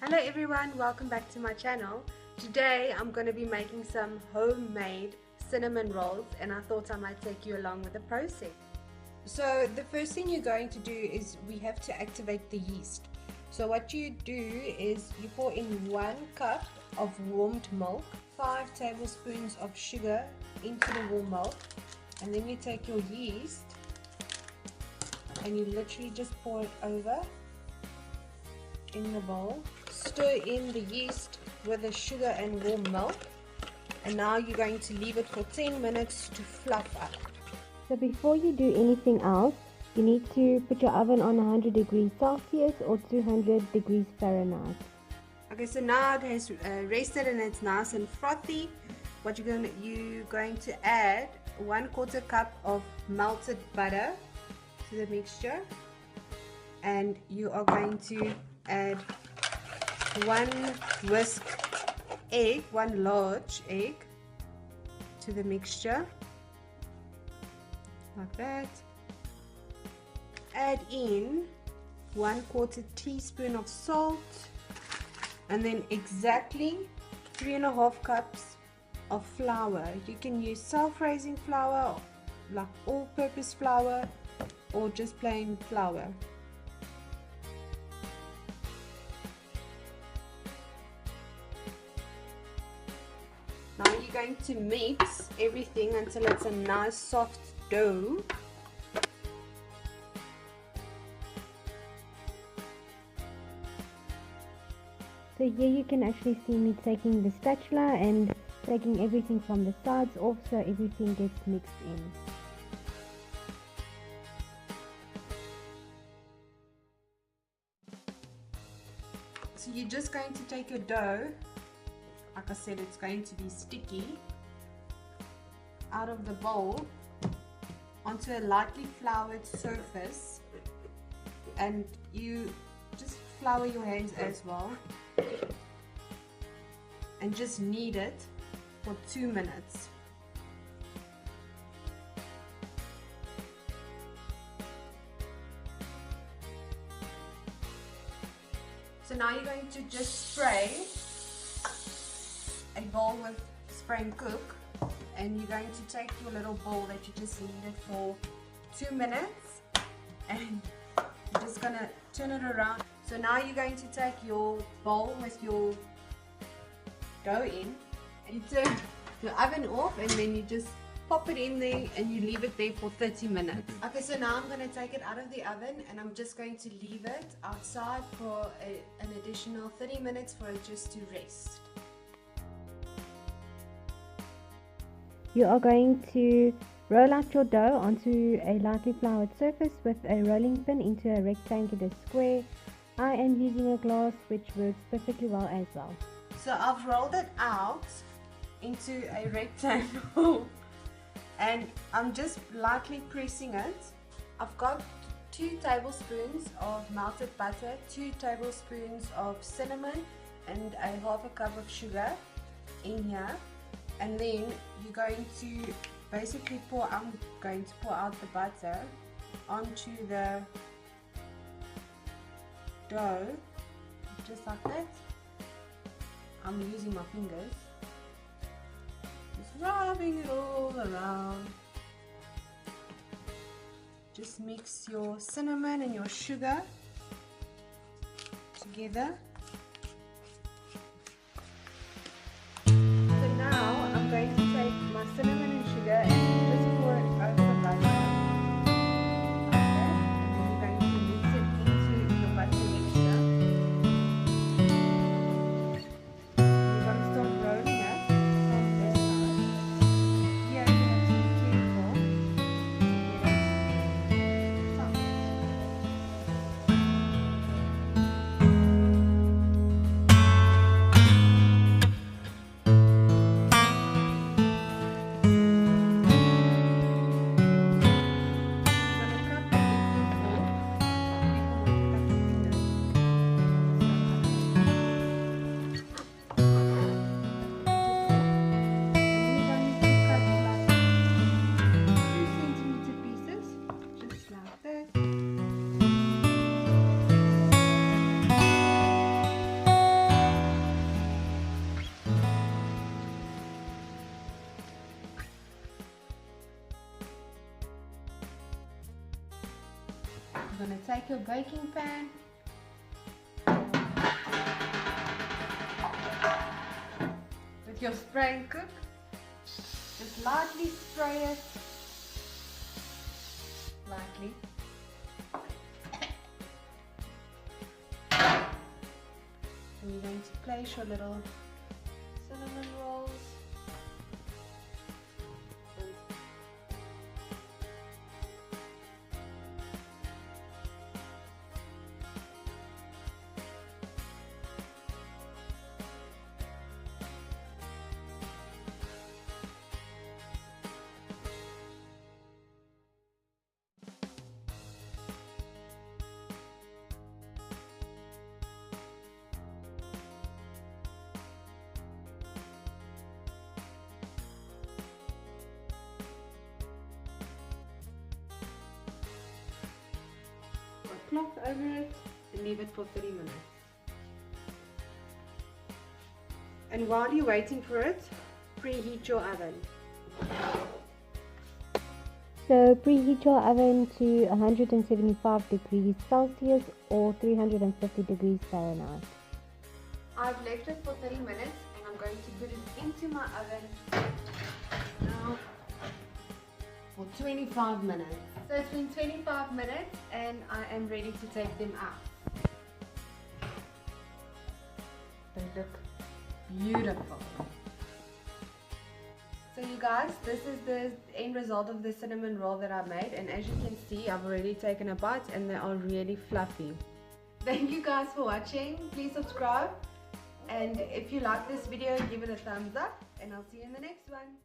Hello everyone, welcome back to my channel. Today I'm going to be making some homemade cinnamon rolls and I thought I might take you along with the process. So the first thing you're going to do is we have to activate the yeast. So what you do is you pour in 1 cup of warmed milk, 5 tablespoons of sugar into the warm milk, and then you take your yeast and you literally just pour it over in the bowl. Stir in the yeast with the sugar and warm milk, and now you're going to leave it for 10 minutes to fluff up. So before you do anything else, you need to put your oven on 100 degrees Celsius or 200 degrees Fahrenheit. Okay, so now it has rested and it's nice and frothy. What you're going to add 1/4 cup of melted butter to the mixture, and you are going to add 1 whisked egg, 1 large egg to the mixture, like that. Add in 1/4 teaspoon of salt, and then exactly 3.5 cups of flour. You can use self-raising flour, like all-purpose flour, or just plain flour. Now you're going to mix everything until it's a nice soft dough. So here you can actually see me taking the spatula and taking everything from the sides off so everything gets mixed in. So you're just going to take your dough, like I said, it's going to be sticky, out of the bowl onto a lightly floured surface, and you just flour your hands as well and just knead it for 2 minutes. So now you're going to just spray a bowl with spray and cook, and you're going to take your little bowl that you just kneaded for 2 minutes and you're just going to turn it around. So now you're going to take your bowl with your dough in and you turn the oven off, and then you just pop it in there and you leave it there for 30 minutes. Okay, so now I'm going to take it out of the oven and I'm just going to leave it outside for an additional 30 minutes for it just to rest. You are going to roll out your dough onto a lightly floured surface with a rolling pin into a rectangular square. I am using a glass, which works perfectly well as well. So I've rolled it out into a rectangle and I'm just lightly pressing it. I've got 2 tablespoons of melted butter, 2 tablespoons of cinnamon, and a 1/2 cup of sugar in here. And then you're going to basically I'm going to pour out the butter onto the dough, just like that. I'm using my fingers, just rubbing it all around. Just mix your cinnamon and your sugar together. So now I'm going to take my cinnamon and sugar and just pour it over the butter, like that. And then you're going to mix it into your butter mixture. You're going to start rolling it from this side. Here you have to be careful to get it soft. you're going to take your baking pan, with your spray and cook, just lightly spray it, lightly. And you're going to place your little cinnamon rolls. Cloth over it and leave it for 30 minutes. And while you're waiting for it, preheat your oven. So preheat your oven to 175 degrees Celsius or 350 degrees Fahrenheit. I've left it for 30 minutes and I'm going to put it into my oven now for 25 minutes. So it's been 25 minutes and I am ready to take them out. They look beautiful. So you guys, this is the end result of the cinnamon roll that I made, and as you can see, I've already taken a bite and they are really fluffy. Thank you guys for watching. Please subscribe, and if you like this video, give it a thumbs up, and I'll see you in the next one.